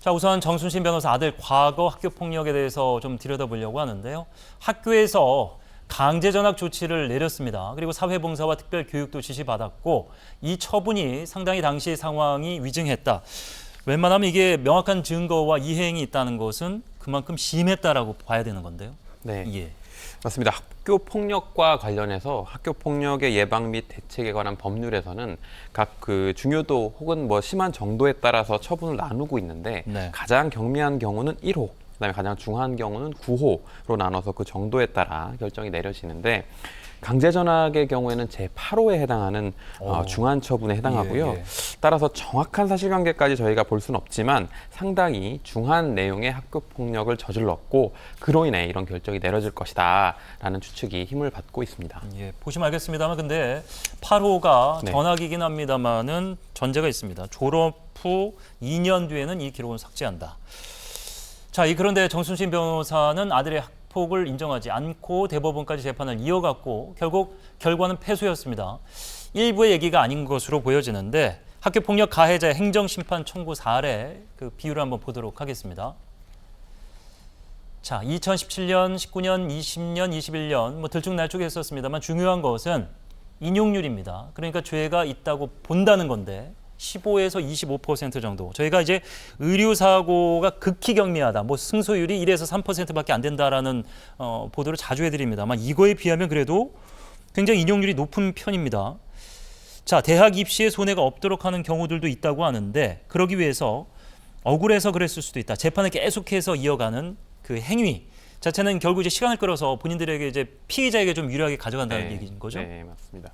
자, 우선 정순신 변호사 아들 과거 학교 폭력에 대해서 좀 들여다보려고 하는데요. 학교에서 강제 전학 조치를 내렸습니다. 그리고 사회봉사와 특별 교육도 지시받았고 이 처분이 상당히 당시 상황이 위중했다. 웬만하면 이게 명확한 증거와 이행이 있다는 것은 그만큼 심했다라고 봐야 되는 건데요. 네. 예. 맞습니다. 학교 폭력과 관련해서 학교 폭력의 예방 및 대책에 관한 법률에서는 각 그 중요도 혹은 뭐 심한 정도에 따라서 처분을 나누고 있는데 네. 가장 경미한 경우는 1호, 그다음에 가장 중한 경우는 9호로 나눠서 그 정도에 따라 결정이 내려지는데 강제 전학의 경우에는 제8호에 해당하는 중한 처분에 해당하고요. 예, 예. 따라서 정확한 사실관계까지 저희가 볼 수는 없지만 상당히 중한 내용의 학교 폭력을 저질렀고 그로 인해 이런 결정이 내려질 것이다라는 추측이 힘을 받고 있습니다. 예, 보시면 알겠습니다만 근데 8호가 네. 전학이긴 합니다만은 전제가 있습니다. 졸업 후 2년 뒤에는 이 기록을 삭제한다. 자, 그런데 정순신 변호사는 아들의 학폭을 인정하지 않고 대법원까지 재판을 이어갔고 결국 결과는 패소였습니다. 일부의 얘기가 아닌 것으로 보여지는데 학교폭력 가해자의 행정심판 청구 사례 그 비율을 한번 보도록 하겠습니다. 자, 2017년, 19년, 20년, 21년 뭐 들쭉날쭉했었습니다만 중요한 것은 인용률입니다. 그러니까 죄가 있다고 본다는 건데 15에서 25% 정도. 저희가 이제 의료사고가 극히 경미하다. 뭐 승소율이 1에서 3%밖에 안 된다라는 보도를 자주 해드립니다만 이거에 비하면 그래도 굉장히 인용률이 높은 편입니다. 자, 대학 입시에 손해가 없도록 하는 경우들도 있다고 하는데 그러기 위해서 억울해서 그랬을 수도 있다. 재판을 계속해서 이어가는 그 행위 자체는 결국 이제 시간을 끌어서 본인들에게 이제 피의자에게 좀 유리하게 가져간다는 얘기인 거죠. 네, 맞습니다.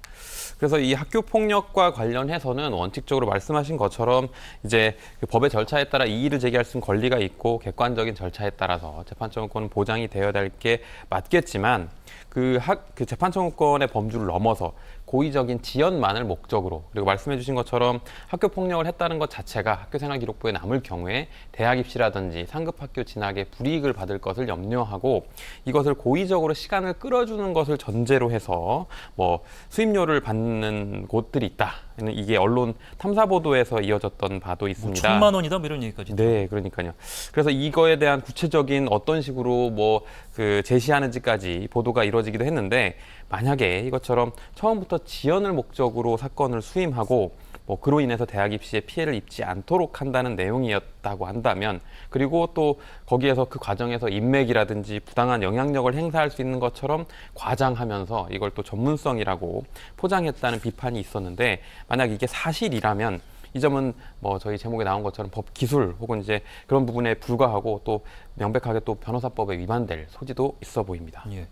그래서 이 학교 폭력과 관련해서는 원칙적으로 말씀하신 것처럼 이제 그 법의 절차에 따라 이의를 제기할 수 있는 권리가 있고 객관적인 절차에 따라서 재판청구권은 보장이 되어야 될 게 맞겠지만 그 재판청구권의 범주를 넘어서 고의적인 지연만을 목적으로 그리고 말씀해주신 것처럼 학교 폭력을 했다는 것 자체가 학교생활기록부에 남을 경우에 대학 입시라든지 상급 학교 진학에 불이익을 받을 것을 염려하고 이것을 고의적으로 시간을 끌어주는 것을 전제로 해서 뭐 수임료를 받는 곳들이 있다. 이게 언론 탐사 보도에서 이어졌던 바도 있습니다. 뭐 1,000만 원이다 뭐 이런 얘기까지. 네, 그러니까요. 그래서 이거에 대한 구체적인 어떤 식으로 뭐 그 제시하는지까지 보도가 이루어지기도 했는데 만약에 이것처럼 처음부터 지연을 목적으로 사건을 수임하고 뭐 그로 인해서 대학 입시에 피해를 입지 않도록 한다는 내용이었다고 한다면 그리고 또 거기에서 그 과정에서 인맥이라든지 부당한 영향력을 행사할 수 있는 것처럼 과장하면서 이걸 또 전문성이라고 포장했다는 비판이 있었는데 만약 이게 사실이라면 이 점은 뭐 저희 제목에 나온 것처럼 법 기술 혹은 이제 그런 부분에 불과하고 또 명백하게 또 변호사법에 위반될 소지도 있어 보입니다. 예.